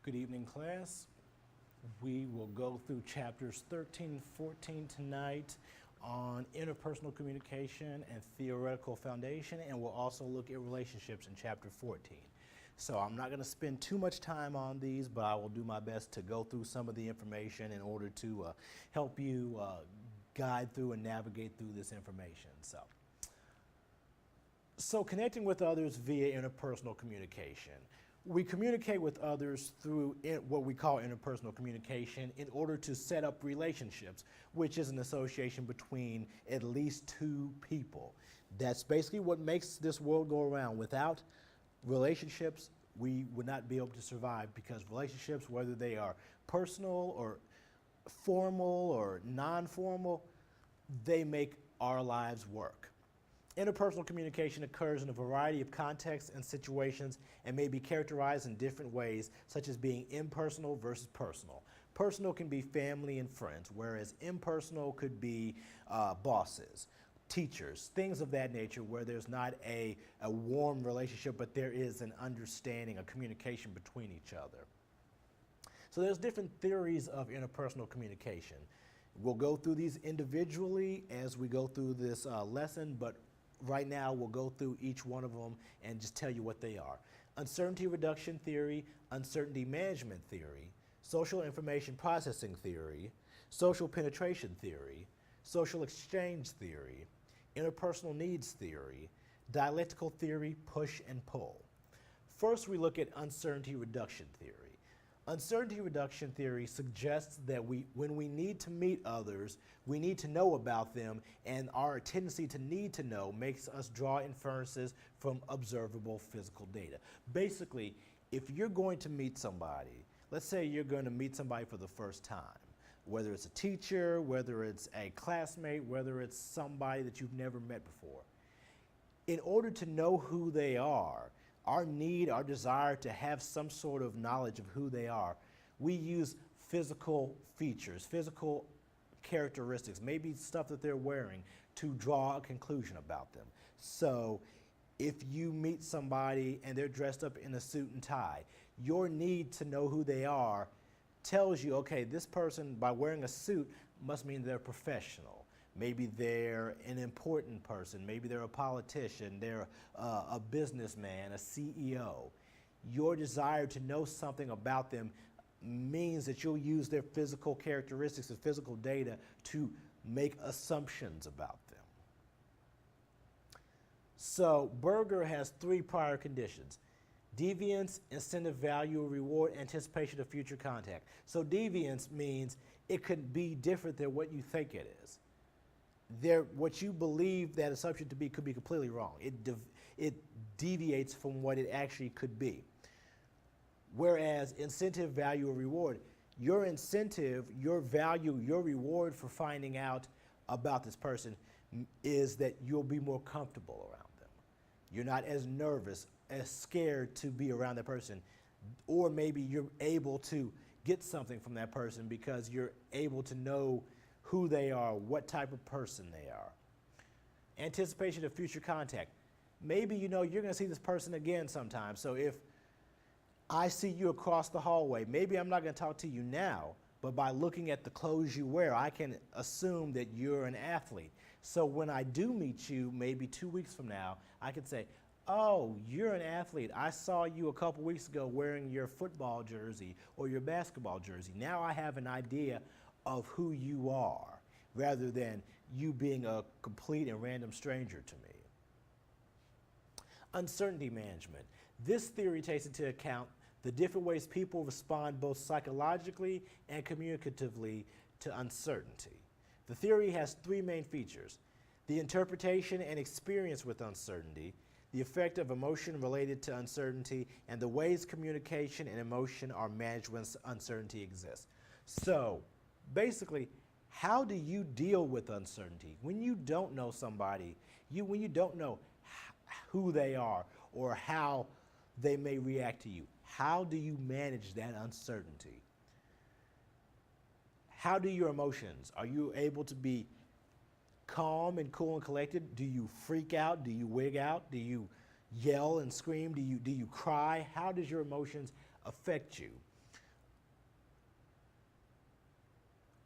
Good evening, class. We will go through chapters 13 and 14 tonight on interpersonal communication and theoretical foundation, and we'll also look at relationships in chapter 14. So I'm not going to spend too much time on these, but I will do my best to go through some of the information in order to help you guide through and navigate through this information. So connecting with others via interpersonal communication. We communicate with others through what we call interpersonal communication in order to set up relationships, which is an association between at least two people. That's basically what makes this world go around. Without relationships, we would not be able to survive, because relationships, whether they are personal or formal or non-formal, they make our lives work. Interpersonal communication occurs in a variety of contexts and situations and may be characterized in different ways, such as being impersonal versus personal. Personal can be family and friends, whereas impersonal could be bosses, teachers, things of that nature, where there's not a warm relationship, but there is an understanding, a communication between each other. So there's different theories of interpersonal communication. We'll go through these individually as we go through this lesson, but right now we'll go through each one of them and just tell you what they are. Uncertainty reduction theory, uncertainty management theory, social information processing theory, social penetration theory, social exchange theory, interpersonal needs theory, dialectical theory, push and pull. First, we look at uncertainty reduction theory. Uncertainty reduction theory suggests that when we need to meet others, we need to know about them, and our tendency to need to know makes us draw inferences from observable physical data. Basically, if you're going to meet somebody, let's say you're going to meet somebody for the first time, whether it's a teacher, whether it's a classmate, whether it's somebody that you've never met before. In order to know who they are, our need, our desire to have some sort of knowledge of who they are, we use physical features, physical characteristics, maybe stuff that they're wearing, to draw a conclusion about them. So if you meet somebody and they're dressed up in a suit and tie, your need to know who they are tells you, okay, this person, by wearing a suit, must mean they're professional. Maybe they're an important person. Maybe they're a politician. They're a businessman, a CEO. Your desire to know something about them means that you'll use their physical characteristics and physical data to make assumptions about them. So Berger has three prior conditions: deviance, incentive, value, reward, anticipation of future contact. So deviance means it could be different than what you think it is. What you believe that assumption to be could be completely wrong. It deviates from what it actually could be. Whereas incentive, value, or reward, your incentive, your value, your reward for finding out about this person is that you'll be more comfortable around them. You're not as nervous, as scared to be around that person. Or maybe you're able to get something from that person because you're able to know who they are, what type of person they are. Anticipation of future contact. Maybe you know you're going to see this person again sometime. So if I see you across the hallway, maybe I'm not going to talk to you now, but by looking at the clothes you wear, I can assume that you're an athlete. So when I do meet you, maybe 2 weeks from now, I can say, oh, you're an athlete. I saw you a couple weeks ago wearing your football jersey or your basketball jersey. Now I have an idea of who you are, rather than you being a complete and random stranger to me. Uncertainty management. This theory takes into account the different ways people respond both psychologically and communicatively to uncertainty. The theory has three main features: the interpretation and experience with uncertainty, the effect of emotion related to uncertainty, and the ways communication and emotion are managed when uncertainty exists. So basically, how do you deal with uncertainty? When you don't know somebody, when you don't know who they are or how they may react to you, how do you manage that uncertainty? How do your emotions? Are you able to be calm and cool and collected? Do you freak out? Do you wig out? Do you yell and scream? Do you cry? How does your emotions affect you?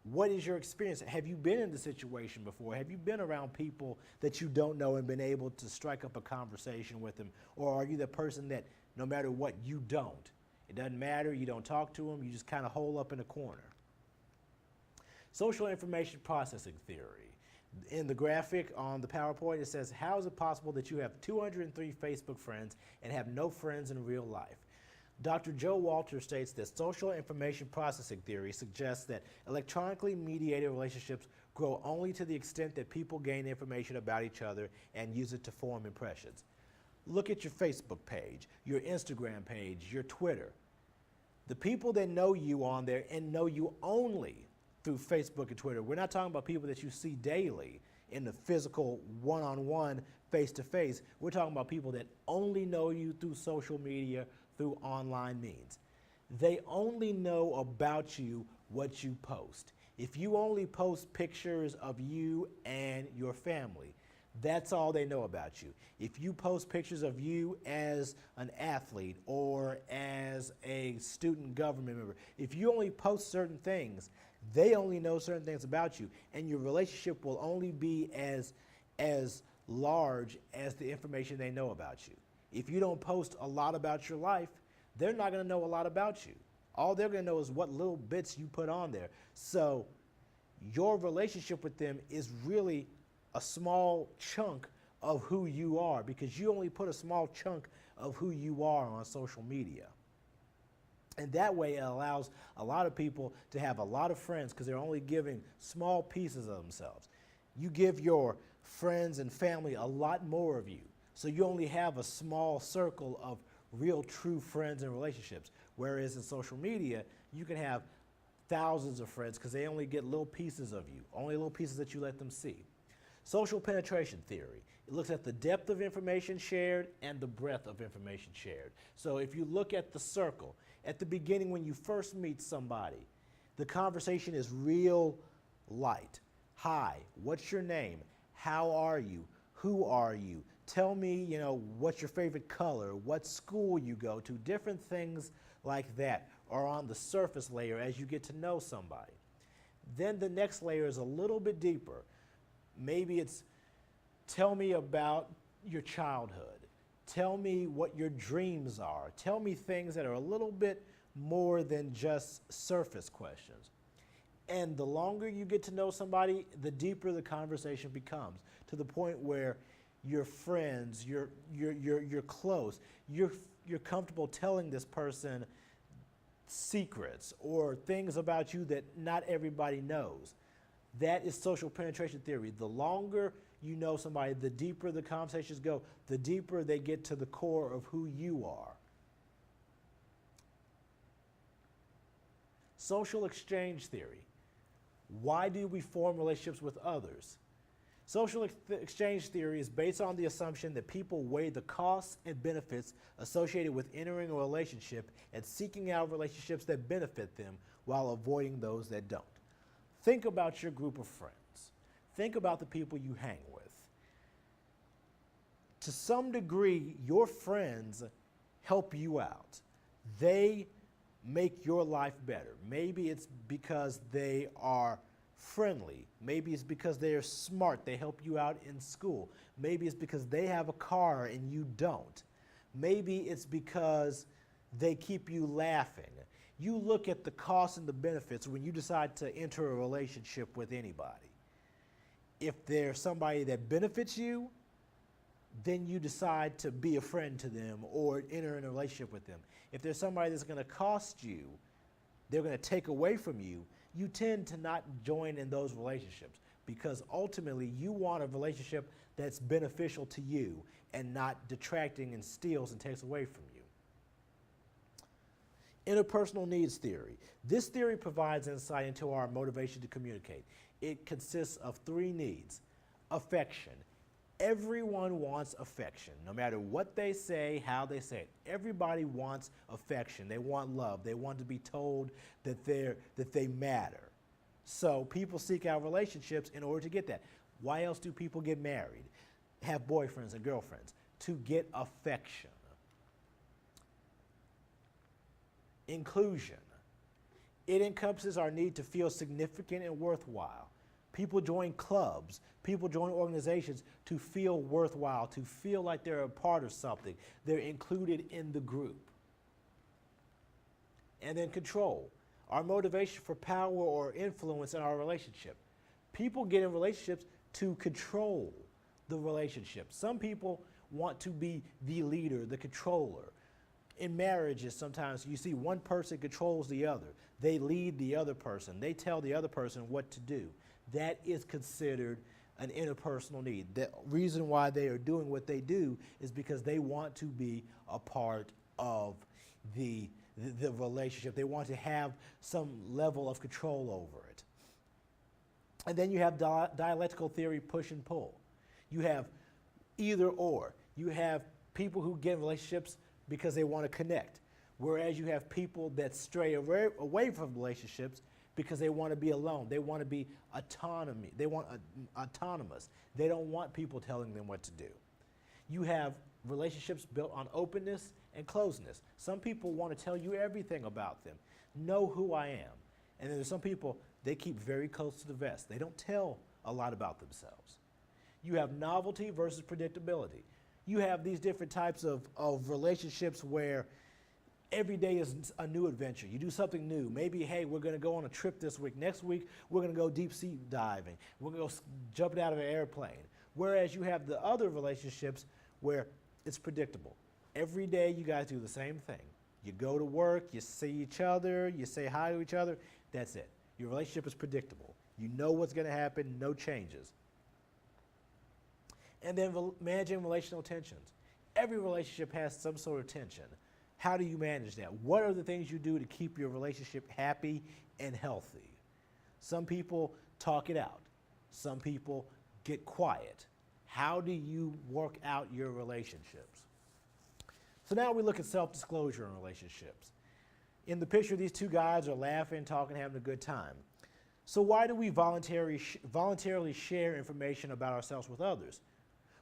What is your experience? Have you been in the situation before? Have you been around people that you don't know and been able to strike up a conversation with them? Or are you the person that no matter what, you don't? It doesn't matter, you don't talk to them, you just kind of hole up in a corner. Social information processing theory. In the graphic on the PowerPoint, it says, how is it possible that you have 203 Facebook friends and have no friends in real life? Dr. Joe Walter states that social information processing theory suggests that electronically mediated relationships grow only to the extent that people gain information about each other and use it to form impressions. Look at your Facebook page, your Instagram page, your Twitter. The people that know you on there and know you only through Facebook and Twitter. We're not talking about people that you see daily in the physical one-on-one, face-to-face. We're talking about people that only know you through social media, through online means. They only know about you what you post. If you only post pictures of you and your family, that's all they know about you. If you post pictures of you as an athlete or as a student government member, if you only post certain things, they only know certain things about you, and your relationship will only be as large as the information they know about you. If you don't post a lot about your life, they're not going to know a lot about you. All they're going to know is what little bits you put on there. So your relationship with them is really a small chunk of who you are, because you only put a small chunk of who you are on social media. And that way it allows a lot of people to have a lot of friends because they're only giving small pieces of themselves. You give your friends and family a lot more of you, so you only have a small circle of real true friends and relationships. Whereas in social media, you can have thousands of friends because they only get little pieces of you, only little pieces that you let them see. Social penetration theory. It looks at the depth of information shared and the breadth of information shared. So if you look at the circle, at the beginning when you first meet somebody, the conversation is real light. Hi, what's your name? How are you? Who are you? Tell me, what's your favorite color? What school you go to? Different things like that are on the surface layer as you get to know somebody. Then the next layer is a little bit deeper. Maybe it's, tell me about your childhood. Tell me what your dreams are. Tell me things that are a little bit more than just surface questions. And the longer you get to know somebody, the deeper the conversation becomes, to the point where you're friends, you're close, you're comfortable telling this person secrets or things about you that not everybody knows. That is social penetration theory. The longer you know somebody, the deeper the conversations go, the deeper they get to the core of who you are. Social exchange theory. Why do we form relationships with others? Social exchange theory is based on the assumption that people weigh the costs and benefits associated with entering a relationship and seeking out relationships that benefit them while avoiding those that don't. Think about your group of friends. Think about the people you hang with. To some degree, your friends help you out. They make your life better. Maybe it's because they are friendly. Maybe it's because they are smart. They help you out in school. Maybe it's because they have a car and you don't. Maybe it's because they keep you laughing. You look at the costs and the benefits when you decide to enter a relationship with anybody. If they're somebody that benefits you, then you decide to be a friend to them or enter in a relationship with them. If there's somebody that's going to cost you, they're going to take away from you, you tend to not join in those relationships because ultimately you want a relationship that's beneficial to you and not detracting and steals and takes away from you. Interpersonal needs theory. This theory provides insight into our motivation to communicate. It consists of 3 needs. Affection. Everyone wants affection, no matter what they say, how they say it. Everybody wants affection. They want love. They want to be told that they matter. So people seek out relationships in order to get that. Why else do people get married, have boyfriends and girlfriends? To get affection. Inclusion. It encompasses our need to feel significant and worthwhile. People join clubs, people join organizations to feel worthwhile, to feel like they're a part of something. They're included in the group. And then control, our motivation for power or influence in our relationship. People get in relationships to control the relationship. Some people want to be the leader, the controller. In marriages, sometimes you see one person controls the other. They lead the other person. They tell the other person what to do. That is considered an interpersonal need. The reason why they are doing what they do is because they want to be a part of the relationship. They want to have some level of control over it. And then you have dialectical theory, push and pull. You have either or. You have people who get in relationships because they want to connect, whereas you have people that stray away from relationships because they want to be alone. They want to be autonomy. They want autonomous. They don't want people telling them what to do. You have relationships built on openness and closeness. Some people want to tell you everything about them, know who I am. And then there's some people, they keep very close to the vest. They don't tell a lot about themselves. You have novelty versus predictability. You have these different types of relationships where every day is a new adventure. You do something new. Maybe, hey, we're going to go on a trip this week. Next week, we're going to go deep sea diving. We're going to go jumping out of an airplane. Whereas you have the other relationships where it's predictable. Every day you guys do the same thing. You go to work, you see each other, you say hi to each other. That's it. Your relationship is predictable. You know what's going to happen, no changes. And then managing relational tensions. Every relationship has some sort of tension. How do you manage that? What are the things you do to keep your relationship happy and healthy? Some people talk it out. Some people get quiet. How do you work out your relationships? So now we look at self-disclosure in relationships. In the picture, these two guys are laughing, talking, having a good time. So why do we voluntarily share information about ourselves with others?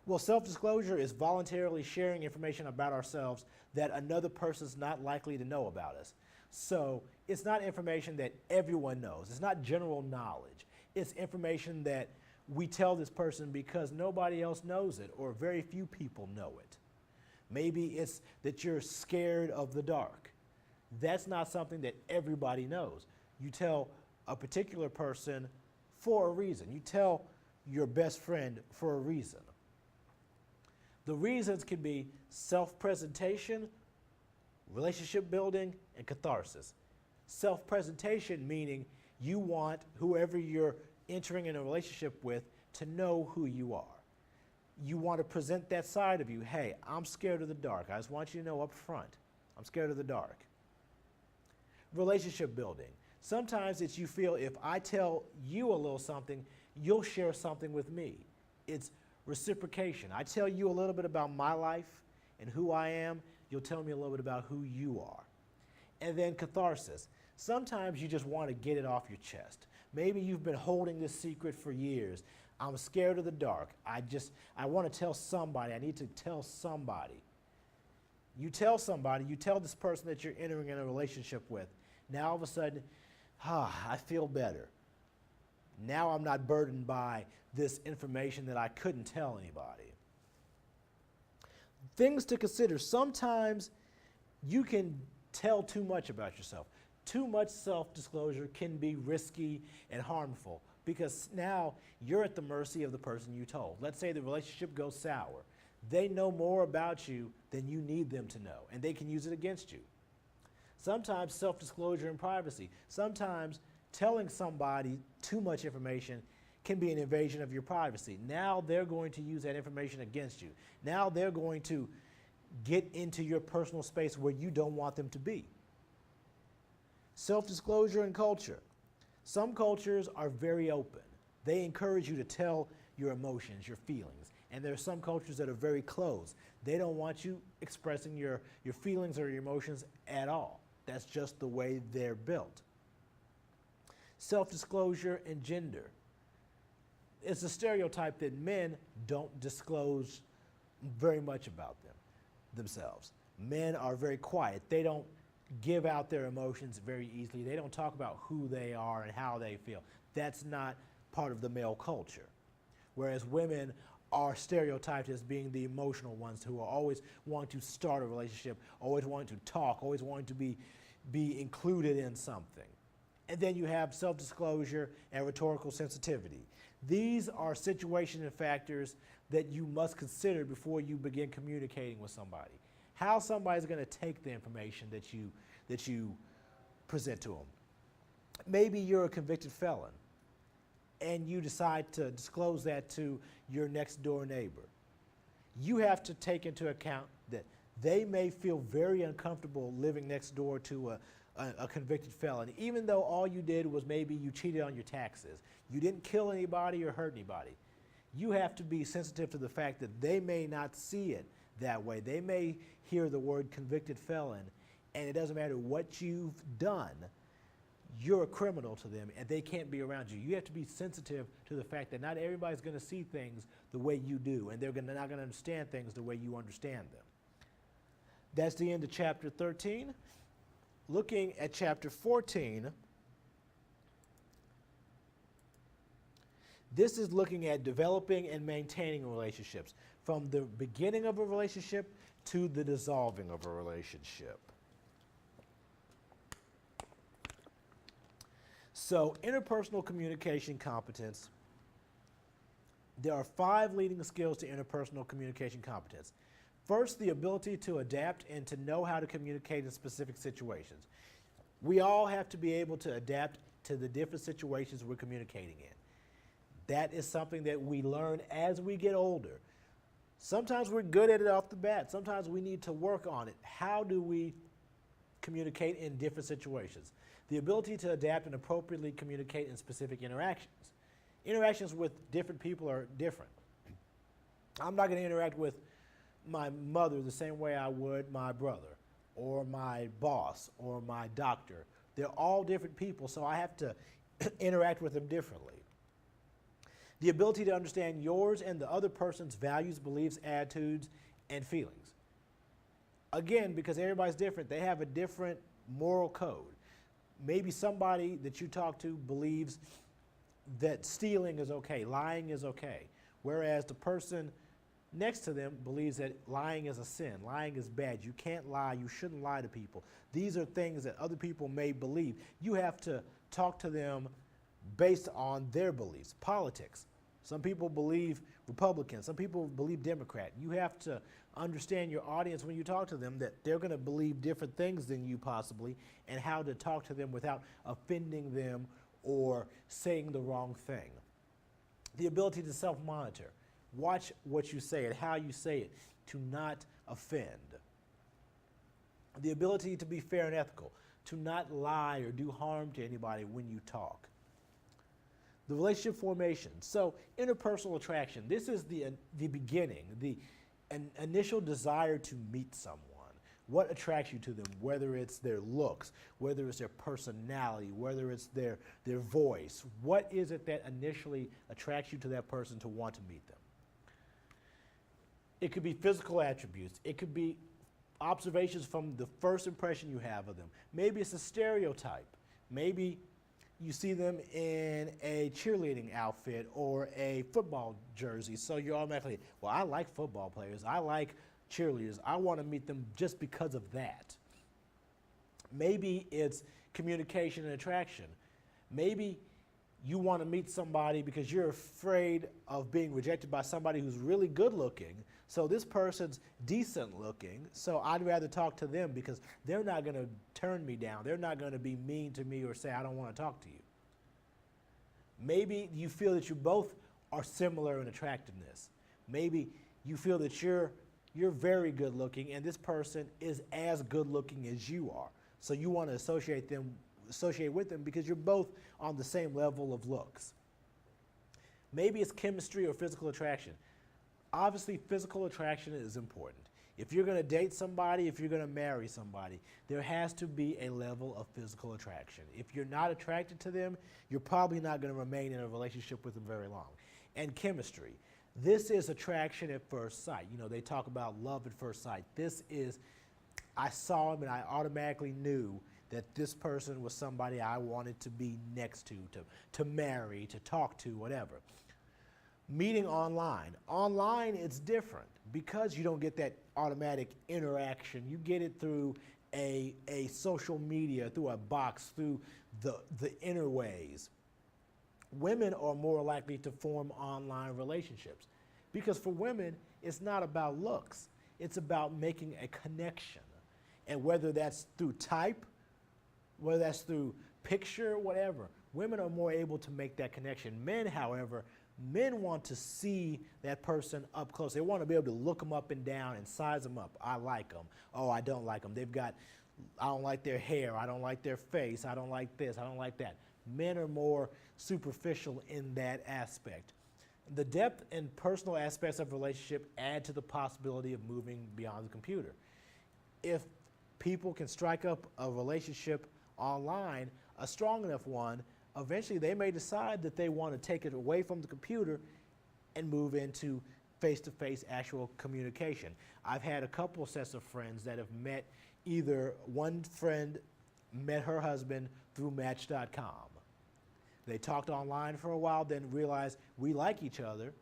Well, self-disclosure is voluntarily sharing information about ourselves that another person's not likely to know about us. So it's not information that everyone knows. It's not general knowledge. It's information that we tell this person because nobody else knows it or very few people know it. Maybe it's that you're scared of the dark. That's not something that everybody knows. You tell a particular person for a reason. You tell your best friend for a reason. The reasons can be self-presentation, relationship building, and catharsis. Self-presentation meaning you want whoever you're entering in a relationship with to know who you are. You want to present that side of you. Hey, I'm scared of the dark. I just want you to know up front, I'm scared of the dark. Relationship building. Sometimes it's you feel if I tell you a little something, you'll share something with me. It's reciprocation. I tell you a little bit about my life and who I am, you'll tell me a little bit about who you are. And then catharsis. Sometimes you just want to get it off your chest. Maybe you've been holding this secret for years. I'm scared of the dark. I want to tell somebody. I need to tell somebody. You tell somebody, you tell this person that you're entering in a relationship with. Now all of a sudden, I feel better. Now I'm not burdened by this information that I couldn't tell anybody. Things to consider. Sometimes you can tell too much about yourself. Too much self-disclosure can be risky and harmful because now you're at the mercy of the person you told. Let's say the relationship goes sour. They know more about you than you need them to know, and they can use it against you. Sometimes self-disclosure and privacy. Sometimes telling somebody too much information can be an invasion of your privacy. Now they're going to use that information against you. Now they're going to get into your personal space where you don't want them to be. Self-disclosure and culture. Some cultures are very open. They encourage you to tell your emotions, your feelings. And there are some cultures that are very closed. They don't want you expressing your feelings or your emotions at all. That's just the way they're built. Self-disclosure and gender. It's a stereotype that men don't disclose very much about themselves. Men are very quiet. They don't give out their emotions very easily. They don't talk about who they are and how they feel. That's not part of the male culture. Whereas women are stereotyped as being the emotional ones who are always wanting to start a relationship, always wanting to talk, always wanting to be included in something. And then you have self-disclosure and rhetorical sensitivity. These are situations and factors that you must consider before you begin communicating with somebody. How somebody's going to take the information that you present to them. Maybe you're a convicted felon and you decide to disclose that to your next door neighbor. You have to take into account that they may feel very uncomfortable living next door to a convicted felon, even though all you did was maybe you cheated on your taxes. You didn't kill anybody or hurt anybody. You have to be sensitive to the fact that they may not see it that way. They may hear the word convicted felon, and it doesn't matter what you've done, you're a criminal to them, and they can't be around you. You have to be sensitive to the fact that not everybody's going to see things the way you do, and they're not going to understand things the way you understand them. That's the end of chapter 13. Looking at chapter 14, this is looking at developing and maintaining relationships, from the beginning of a relationship to the dissolving of a relationship. So, interpersonal communication competence. There are 5 leading skills to interpersonal communication competence. First, the ability to adapt and to know how to communicate in specific situations. We all have to be able to adapt to the different situations we're communicating in. That is something that we learn as we get older. Sometimes we're good at it off the bat. Sometimes we need to work on it. How do we communicate in different situations? The ability to adapt and appropriately communicate in specific interactions. Interactions with different people are different. I'm not going to interact with my mother the same way I would my brother or my boss or my doctor. They're all different people, so I have to interact with them differently. The ability to understand yours and the other person's values, beliefs, attitudes, and feelings. Again, because everybody's different, they have a different moral code. Maybe somebody that you talk to believes that stealing is okay, lying is okay, whereas the person next to them believes that lying is a sin, lying is bad. You can't lie, you shouldn't lie to people. These are things that other people may believe. You have to talk to them based on their beliefs. Politics. Some people believe Republican, some people believe Democrat. You have to understand your audience when you talk to them, that they're going to believe different things than you possibly, and how to talk to them without offending them or saying the wrong thing. The ability to self-monitor. Watch what you say and how you say it to not offend. The ability to be fair and ethical, to not lie or do harm to anybody when you talk. The relationship formation. So interpersonal attraction. This is the beginning, an initial desire to meet someone. What attracts you to them, whether it's their looks, whether it's their personality, whether it's their voice. What is it that initially attracts you to that person to want to meet them? It could be physical attributes. It could be observations from the first impression you have of them. Maybe it's a stereotype. Maybe you see them in a cheerleading outfit or a football jersey, so you're automatically, well, I like football players. I like cheerleaders. I want to meet them just because of that. Maybe it's communication and attraction. Maybe you want to meet somebody because you're afraid of being rejected by somebody who's really good looking. So this person's decent looking, so I'd rather talk to them because they're not going to turn me down. They're not going to be mean to me or say, I don't want to talk to you. Maybe you feel that you both are similar in attractiveness. Maybe you feel that you're very good looking and this person is as good looking as you are. So you want to associate with them because you're both on the same level of looks. Maybe it's chemistry or physical attraction. Obviously, physical attraction is important. If you're going to date somebody, if you're going to marry somebody, there has to be a level of physical attraction. If you're not attracted to them, you're probably not going to remain in a relationship with them very long. And chemistry. This is attraction at first sight. You know, they talk about love at first sight. This is I saw him and I automatically knew that this person was somebody I wanted to be next to marry, to talk to, whatever. Meeting online. Online, it's different because you don't get that automatic interaction. You get it through a social media, through a box, through the interways. Women are more likely to form online relationships because for women, it's not about looks. It's about making a connection. And whether that's through type, whether that's through picture, whatever, women are more able to make that connection. Men, however, men want to see that person up close. They want to be able to look them up and down and size them up. I like them. Oh, I don't like them. I don't like their hair. I don't like their face. I don't like this. I don't like that. Men are more superficial in that aspect. The depth and personal aspects of a relationship add to the possibility of moving beyond the computer. If people can strike up a relationship online, a strong enough one, eventually they may decide that they want to take it away from the computer and move into face-to-face actual communication. I've had a couple sets of friends that have met, either one friend met her husband through Match.com. They talked online for a while, then realized we like each other,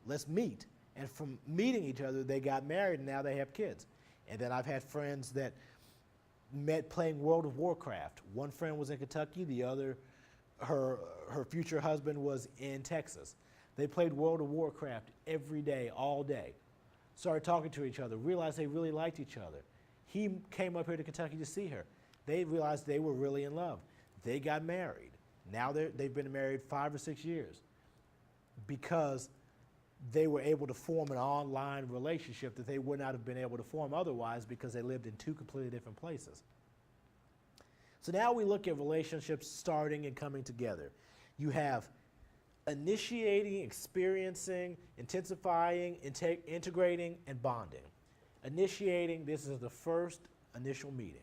let's meet. And from meeting each other, they got married and now they have kids. And then I've had friends that met playing World of Warcraft. One friend was in Kentucky, the other, her future husband was in Texas. They played World of Warcraft every day, all day. Started talking to each other, realized they really liked each other. He came up here to Kentucky to see her. They realized they were really in love. They got married. Now they've been married 5 or 6 years because they were able to form an online relationship that they would not have been able to form otherwise because they lived in two completely different places. So now we look at relationships starting and coming together. You have initiating, experiencing, intensifying, integrating, and bonding. Initiating, this is the first initial meeting.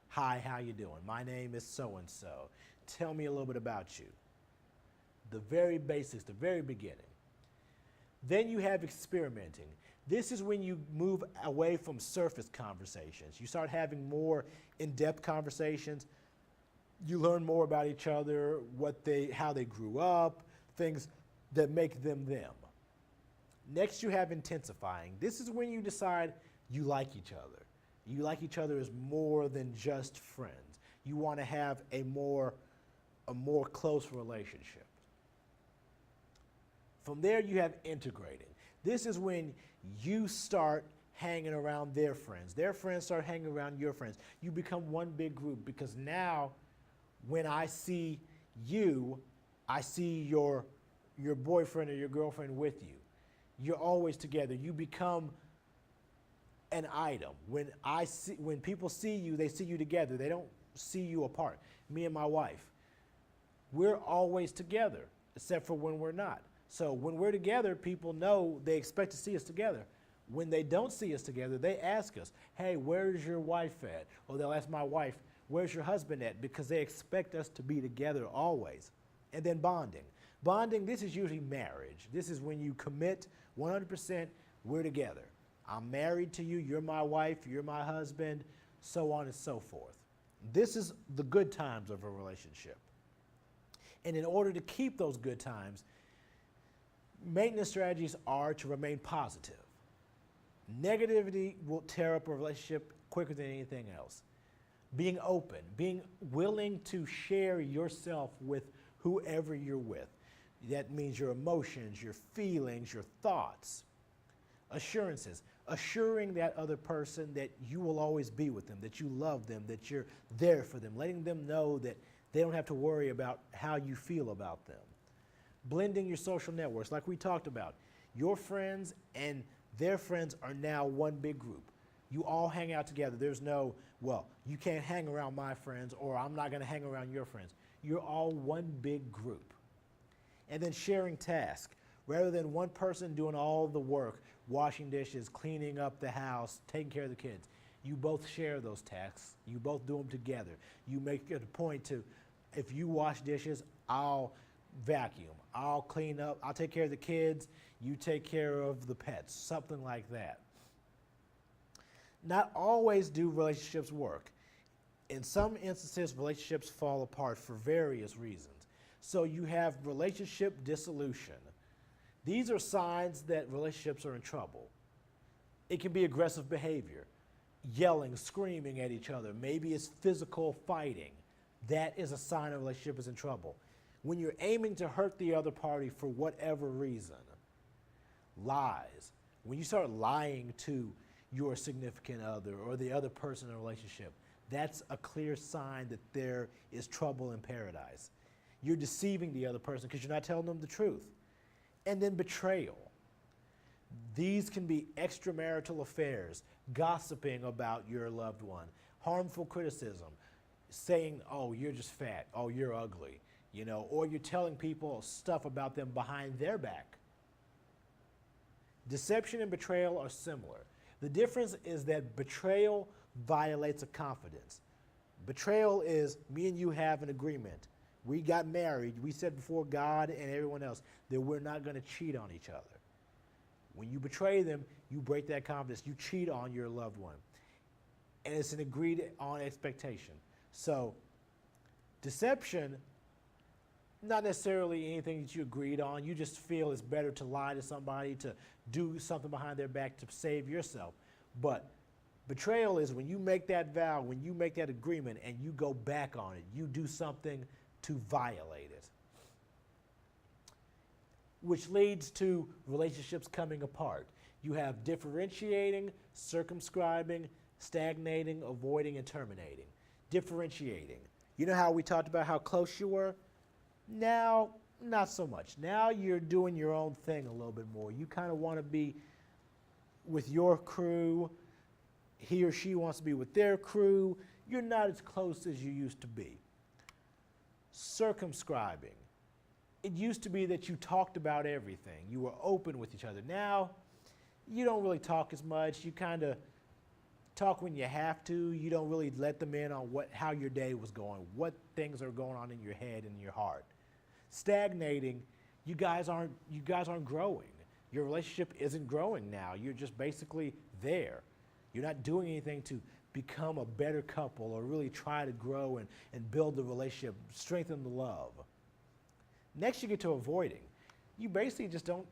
Hi, how you doing? My name is so-and-so. Tell me a little bit about you. The very basics, the very beginning. Then you have experimenting. This is when you move away from surface conversations. You start having more in-depth conversations. You learn more about each other, how they grew up, things that make them them. Next, you have intensifying. This is when you decide you like each other. You like each other as more than just friends. You want to have a more close relationship. From there, you have integrating. This is when you start hanging around their friends. Their friends start hanging around your friends. You become one big group because now when I see you, I see your boyfriend or your girlfriend with you. You're always together. You become an item. When people see you, they see you together. They don't see you apart. Me and my wife, we're always together, except for when we're not. So when we're together, people know they expect to see us together. When they don't see us together, they ask us, hey, where's your wife at? Or they'll ask my wife, where's your husband at? Because they expect us to be together always. And then bonding. Bonding, this is usually marriage. This is when you commit 100%, we're together. I'm married to you, you're my wife, you're my husband, so on and so forth. This is the good times of a relationship. And in order to keep those good times, maintenance strategies are to remain positive. Negativity will tear up a relationship quicker than anything else. Being open, being willing to share yourself with whoever you're with. That means your emotions, your feelings, your thoughts. Assurances, assuring that other person that you will always be with them, that you love them, that you're there for them, letting them know that they don't have to worry about how you feel about them. Blending your social networks, like we talked about. Your friends and their friends are now one big group. You all hang out together. There's no, well, you can't hang around my friends or I'm not going to hang around your friends. You're all one big group. And then sharing tasks. Rather than one person doing all the work, washing dishes, cleaning up the house, taking care of the kids, you both share those tasks. You both do them together. You make it a point to, if you wash dishes, I'll vacuum, I'll clean up, I'll take care of the kids, you take care of the pets, something like that. Not always do relationships work. In some instances, relationships fall apart for various reasons. So you have relationship dissolution. These are signs that relationships are in trouble. It can be aggressive behavior, yelling, screaming at each other. Maybe it's physical fighting. That is a sign a relationship is in trouble. When you're aiming to hurt the other party for whatever reason. Lies. When you start lying to your significant other or the other person in a relationship, that's a clear sign that there is trouble in paradise. You're deceiving the other person because you're not telling them the truth. And then betrayal. These can be extramarital affairs, gossiping about your loved one, harmful criticism, saying, oh, you're just fat, oh, you're ugly, you know, or you're telling people stuff about them behind their back. Deception and betrayal are similar. The difference is that betrayal violates a confidence. Betrayal is me and you have an agreement. We got married. We said before God and everyone else that we're not going to cheat on each other. When you betray them, you break that confidence. You cheat on your loved one. And it's an agreed on expectation. So deception, not necessarily anything that you agreed on. You just feel it's better to lie to somebody, to do something behind their back to save yourself. But betrayal is when you make that vow, when you make that agreement and you go back on it. You do something to violate it. Which leads to relationships coming apart. You have differentiating, circumscribing, stagnating, avoiding, and terminating. Differentiating. You know how we talked about how close you were? Now, not so much. Now you're doing your own thing a little bit more. You kind of want to be with your crew. He or she wants to be with their crew. You're not as close as you used to be. Circumscribing. It used to be that you talked about everything. You were open with each other. Now, you don't really talk as much. You kind of talk when you have to. You don't really let them in on how your day was going, what things are going on in your head and your heart. Stagnating, you guys aren't growing. Your relationship isn't growing now. You're just basically there. You're not doing anything to become a better couple or really try to grow and build the relationship, strengthen the love. Next, you get to avoiding. You basically just don't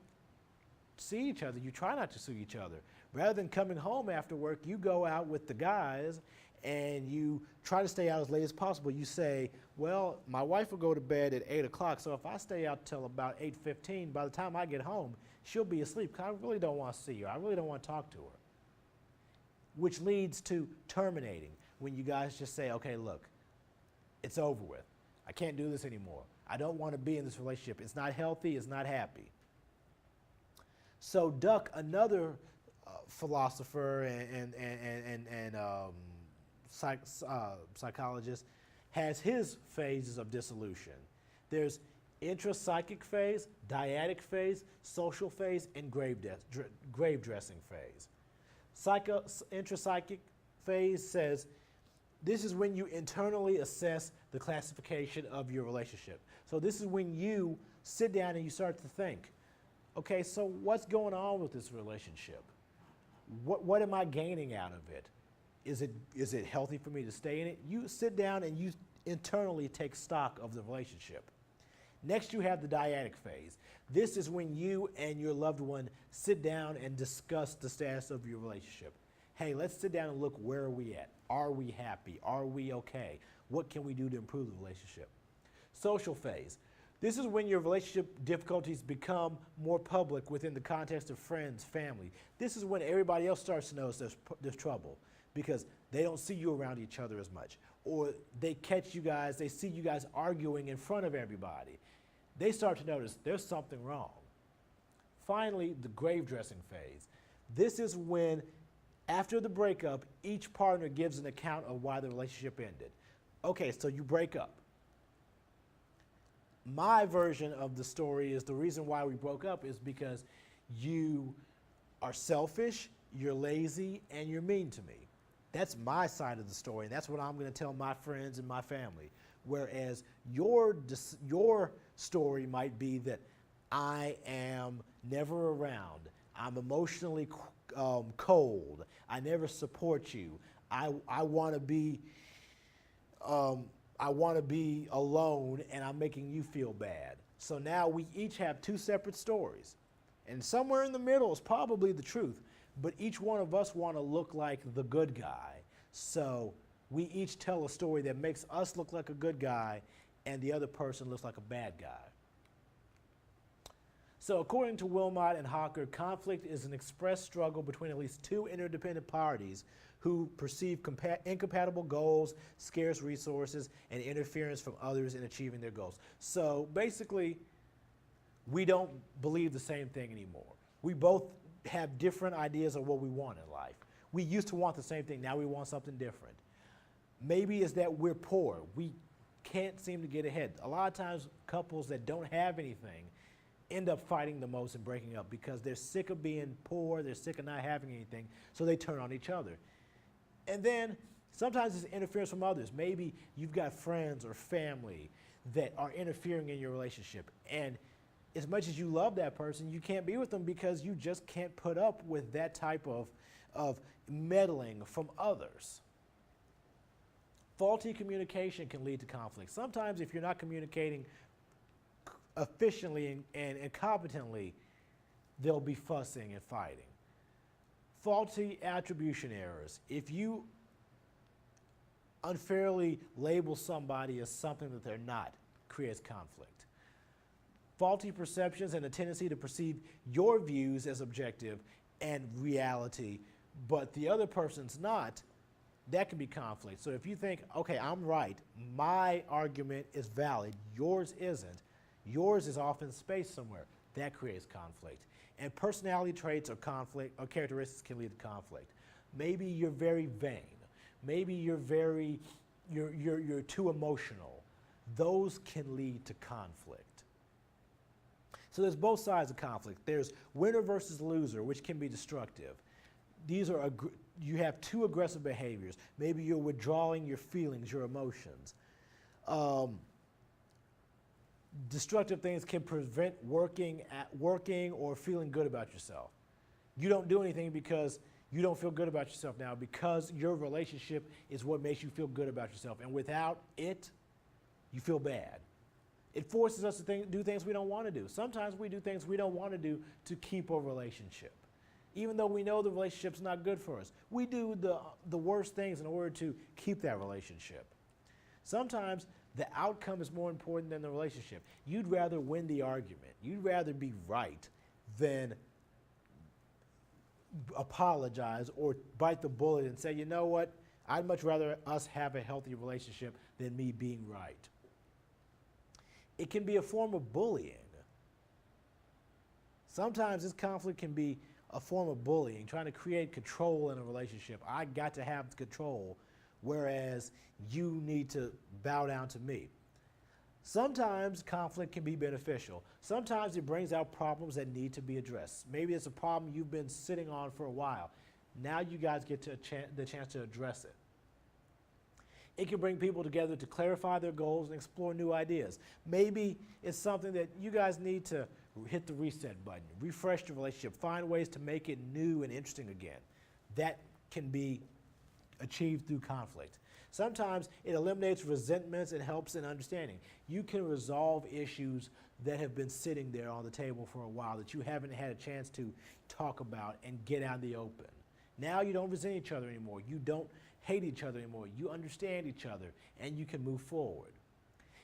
see each other. You try not to see each other. Rather than coming home after work, you go out with the guys and you try to stay out as late as possible. You say, well, my wife will go to bed at 8 o'clock, so if I stay out till about 8:15, by the time I get home, she'll be asleep because I really don't want to see her. I really don't want to talk to her. Which leads to terminating, when you guys just say, okay, look, it's over with. I can't do this anymore. I don't want to be in this relationship. It's not healthy. It's not happy. So Duck, another philosopher and psychologist, has his phases of dissolution. There's intrapsychic phase, dyadic phase, social phase, and grave dressing phase. Intrapsychic phase says this is when you internally assess the classification of your relationship. So this is when you sit down and you start to think, okay, so what's going on with this relationship? What am I gaining out of it? Is it healthy for me to stay in it? You sit down and you internally take stock of the relationship. Next, you have the dyadic phase. This is when you and your loved one sit down and discuss the status of your relationship. Hey, let's sit down and look, where are we at? Are we happy? Are we okay? What can we do to improve the relationship? Social phase. This is when your relationship difficulties become more public within the context of friends, family. This is when everybody else starts to notice there's trouble because they don't see you around each other as much. Or they catch you guys, they see you guys arguing in front of everybody. They start to notice there's something wrong. Finally, the grave dressing phase. This is when, after the breakup, each partner gives an account of why the relationship ended. Okay, so you break up. My version of the story is the reason why we broke up is because you are selfish, you're lazy, and you're mean to me. That's my side of the story, and that's what I'm going to tell my friends and my family. Whereas your story might be that I am never around, I'm emotionally cold. I never support you. I want to be I want to be alone, and I'm making you feel bad. So now we each have two separate stories, and somewhere in the middle is probably the truth. But each one of us want to look like the good guy. So we each tell a story that makes us look like a good guy, and the other person looks like a bad guy. So according to Wilmot and Hocker, conflict is an expressed struggle between at least two interdependent parties who perceive incompatible goals, scarce resources, and interference from others in achieving their goals. So basically, we don't believe the same thing anymore. We both have different ideas of what we want in life. We used to want the same thing, now we want something different. Maybe it's that we're poor. We can't seem to get ahead. A lot of times, couples that don't have anything end up fighting the most and breaking up because they're sick of being poor, they're sick of not having anything, so they turn on each other. And then sometimes it's interference from others. Maybe you've got friends or family that are interfering in your relationship, and as much as you love that person, you can't be with them because you just can't put up with that type of meddling from others. Faulty communication can lead to conflict. Sometimes if you're not communicating efficiently and competently, there'll be fussing and fighting. Faulty attribution errors. If you unfairly label somebody as something that they're not, creates conflict. Faulty perceptions and a tendency to perceive your views as objective and reality, but the other person's not, that can be conflict. So if you think, okay, I'm right, my argument is valid, yours isn't, yours is off in space somewhere, that creates conflict. And personality traits or conflict or characteristics can lead to conflict. Maybe you're very vain. Maybe you're too emotional. Those can lead to conflict. So there's both sides of conflict. There's winner versus loser, which can be destructive. These are you have two aggressive behaviors. Maybe you're withdrawing your feelings, your emotions. Destructive things can prevent working or feeling good about yourself. You don't do anything because you don't feel good about yourself now, because your relationship is what makes you feel good about yourself. And without it, you feel bad. It forces us to do things we don't want to do. Sometimes we do things we don't want to do to keep a relationship. Even though we know the relationship's not good for us, we do the worst things in order to keep that relationship. Sometimes the outcome is more important than the relationship. You'd rather win the argument. You'd rather be right than apologize or bite the bullet and say, you know what, I'd much rather us have a healthy relationship than me being right. It can be a form of bullying. Sometimes this conflict can be a form of bullying, trying to create control in a relationship. I got to have control, whereas you need to bow down to me. Sometimes conflict can be beneficial. Sometimes it brings out problems that need to be addressed. Maybe it's a problem you've been sitting on for a while. Now you guys get the chance to address it. It can bring people together to clarify their goals and explore new ideas. Maybe it's something that you guys need to hit the reset button, refresh the relationship, find ways to make it new and interesting again. That can be achieved through conflict. Sometimes it eliminates resentments and helps in understanding. You can resolve issues that have been sitting there on the table for a while that you haven't had a chance to talk about and get out in the open. Now you don't resent each other anymore. You don't hate each other anymore. You understand each other and you can move forward.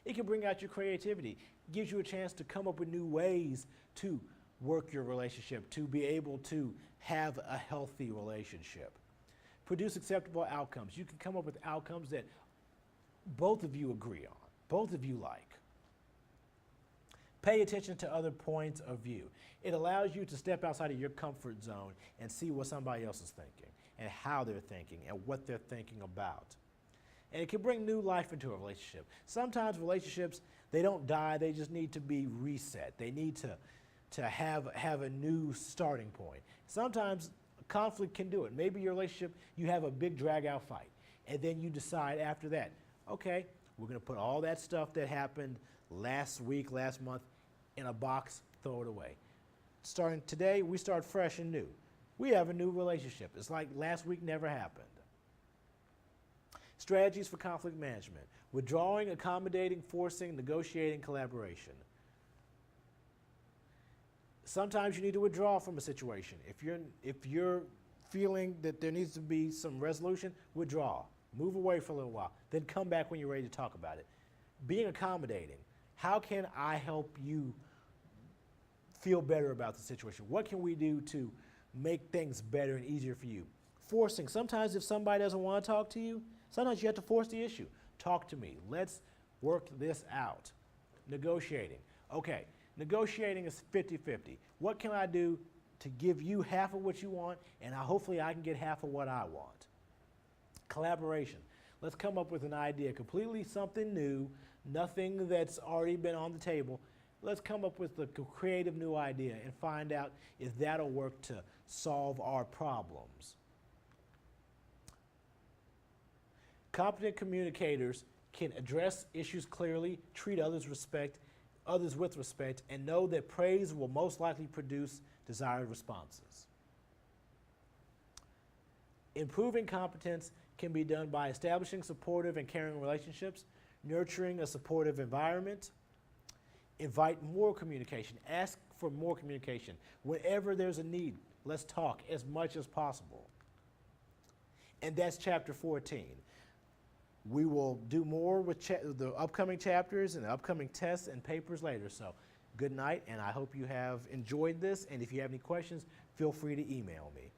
It can bring out your creativity. It gives you a chance to come up with new ways to work your relationship, to be able to have a healthy relationship. Produce acceptable outcomes. You can come up with outcomes that both of you agree on, both of you like. Pay attention to other points of view. It allows you to step outside of your comfort zone and see what somebody else is thinking and how they're thinking and what they're thinking about. And it can bring new life into a relationship. Sometimes relationships, they don't die, they just need to be reset. They need to have a new starting point. Sometimes conflict can do it. Maybe your relationship, you have a big drag out fight, and then you decide after that, okay, we're gonna put all that stuff that happened last week, last month in a box, throw it away. Starting today, we start fresh and new. We have a new relationship. It's like last week never happened. Strategies for conflict management: withdrawing, accommodating, forcing, negotiating, collaboration. Sometimes you need to withdraw from a situation. If you're feeling that there needs to be some resolution, withdraw. Move away for a little while. Then come back when you're ready to talk about it. Being accommodating. How can I help you feel better about the situation? What can we do to make things better and easier for you? Forcing. Sometimes if somebody doesn't want to talk to you, sometimes you have to force the issue. Talk to me. Let's work this out. Negotiating. Okay, negotiating is 50-50. What can I do to give you half of what you want, and hopefully I can get half of what I want? Collaboration. Let's come up with an idea, completely something new, nothing that's already been on the table. Let's come up with a creative new idea and find out if that'll work to solve our problems. Competent communicators can address issues clearly, treat others with respect, and know that praise will most likely produce desired responses. Improving competence can be done by establishing supportive and caring relationships, nurturing a supportive environment, invite more communication, ask for more communication. Whenever there's a need, let's talk as much as possible. And that's chapter 14. We will do more with the upcoming chapters and the upcoming tests and papers later. So good night, and I hope you have enjoyed this. And if you have any questions, feel free to email me.